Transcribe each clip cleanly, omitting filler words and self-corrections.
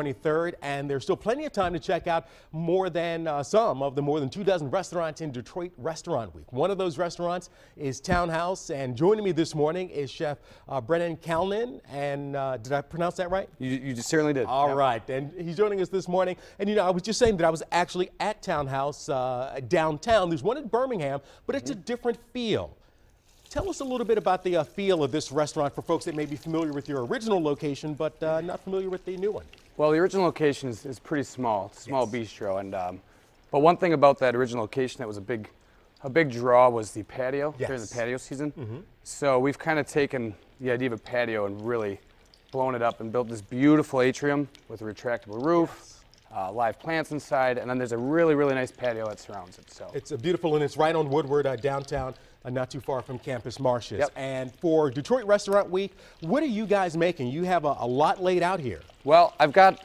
23rd, and there's still plenty of time to check out more than 2 dozen restaurants in Detroit Restaurant Week. One of those restaurants is Townhouse, and joining me this morning is Chef Brennan Kalnin, and did I pronounce that right? You certainly did. All right, and he's joining us this morning. And I was just saying that I was actually at Townhouse downtown. There's one in Birmingham, but it's a different feel. Tell us a little bit about the feel of this restaurant for folks that may be familiar with your original location, but not familiar with the new one. Well, the original location is pretty small. It's a small bistro, and but one thing about that original location that was a big draw was the patio during the patio season. So we've kind of taken the idea of a patio and really blown it up and built this beautiful atrium with a retractable roof, live plants inside, and then there's a really nice patio that surrounds it. So it's beautiful, and it's right on Woodward downtown. Not too far from Campus Martius. And for Detroit Restaurant Week, what are you guys making? You have a lot laid out here. Well, I've got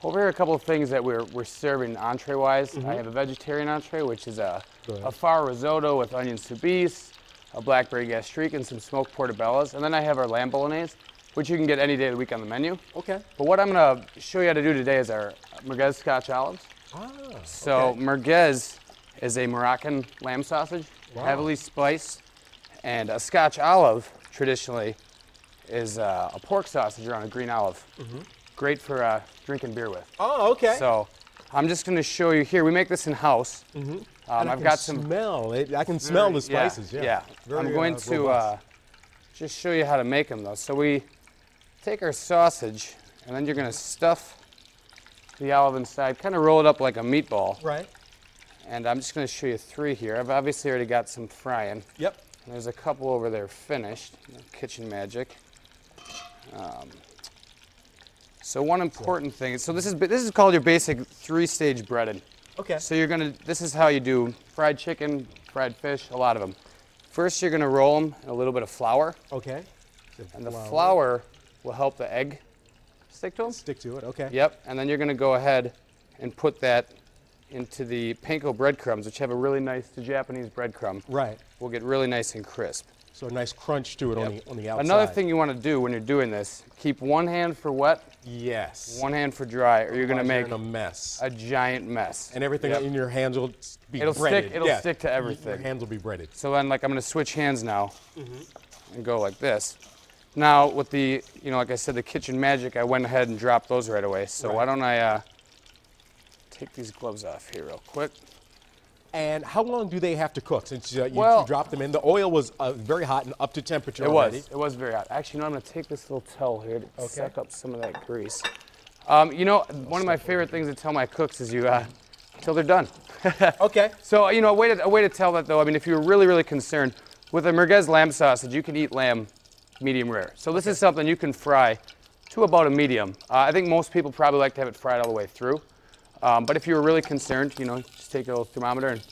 over here a couple of things that we're serving entree-wise. I have a vegetarian entree, which is a far risotto with onion soubise, a blackberry gastrique, and some smoked portobellos. And then I have our lamb bolognese, which you can get any day of the week on the menu. Okay. But what I'm going to show you how to do today is our merguez Scotch olives. So merguez is a Moroccan lamb sausage, heavily spiced, and a Scotch olive traditionally is a pork sausage around a green olive. Great for drinking beer with. Oh, okay. So I'm just going to show you here. We make this in house. I've got some. Smell it. I can smell the spices. Yeah. I'm going to just show you how to make them though. So we take our sausage, and then you're going to stuff the olive inside. Kind of roll it up like a meatball. Right. And I'm just going to show you 3 here. I've obviously already got some frying. Yep. And there's a couple over there finished. Kitchen magic. So one important thing. So this is called your basic 3-stage breaded. Okay. So this is how you do fried chicken, fried fish, a lot of them. First, you're going to roll them in a little bit of flour. Okay. And the flour will help the egg stick to them. Stick to it. Okay. Yep. And then you're going to go ahead and put that into the panko breadcrumbs, which have a really nice Japanese breadcrumb. Right. Will get really nice and crisp. So a nice crunch to it on the outside. Another thing you want to do when you're doing this, keep one hand for wet. Yes. One hand for dry, or you're going to make a mess. A giant mess. And everything in your hands will be breaded. It'll stick to everything. Your hands will be breaded. So then, I'm going to switch hands now and go like this. Now, with the, like I said, the kitchen magic, I went ahead and dropped those right away. So why don't I take these gloves off here real quick. And how long do they have to cook since you dropped them in? The oil was very hot and up to temperature already. It was very hot. Actually, I'm going to take this little towel here to suck up some of that grease. One of my favorite things to tell my cooks is till they're done. Okay. So, a way to tell that, though, I mean, if you're really concerned, with a merguez lamb sausage, you can eat lamb medium rare. So this is something you can fry to about a medium. I think most people probably like to have it fried all the way through. But if you were really concerned, just take a little thermometer and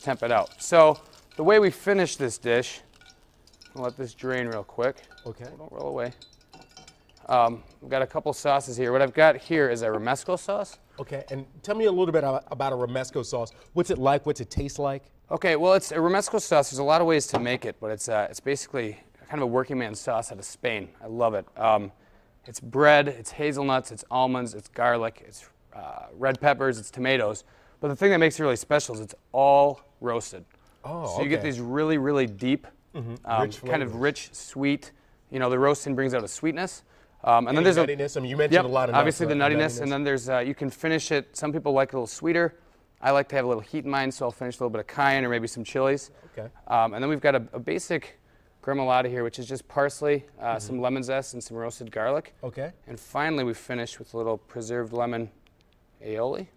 temp it out. So the way we finish this dish, I'll let this drain real quick. Okay. Don't roll away. We've got a couple sauces here. What I've got here is a romesco sauce. Okay, and tell me a little bit about a romesco sauce. What's it like? What's it taste like? Okay, well, it's a romesco sauce. There's a lot of ways to make it, but it's basically kind of a working man's sauce out of Spain. I love it. It's bread, it's hazelnuts, it's almonds, it's garlic, it's red peppers, it's tomatoes. But the thing that makes it really special is it's all roasted. Oh, so you get these really deep, kind of rich, sweet. The roasting brings out a sweetness. And then there's nuttiness. I mean, you mentioned a lot of nuts. Obviously the nuttiness, and then there's you can finish it. Some people like it a little sweeter. I like to have a little heat in mine, so I'll finish a little bit of cayenne or maybe some chilies. Okay. And then we've got a basic gremolata here, which is just parsley, some lemon zest, and some roasted garlic. Okay. And finally, we finish with a little preserved lemon aioli. All right.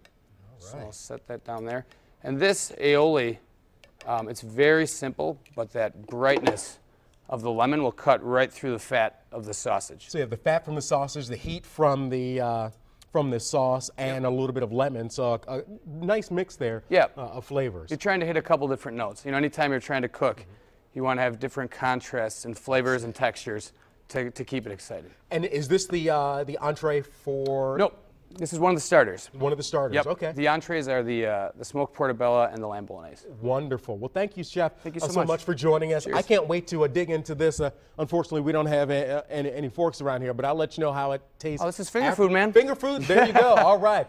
So I'll set that down there. And this aioli, it's very simple, but that brightness of the lemon will cut right through the fat of the sausage. So you have the fat from the sausage, the heat from the sauce, and a little bit of lemon. So a nice mix there of flavors. You're trying to hit a couple different notes. Anytime you're trying to cook, you want to have different contrasts and flavors and textures to keep it exciting. And is this the entree for? Nope. This is one of the starters. One of the starters. Yep. Okay. The entrees are the smoked portobello and the lamb bolognese. Wonderful. Well, thank you, Chef. Thank you so much for joining us. Cheers. I can't wait to dig into this. Unfortunately, we don't have any forks around here, but I'll let you know how it tastes. Oh, this is finger food, man. Finger food. There you go. All right.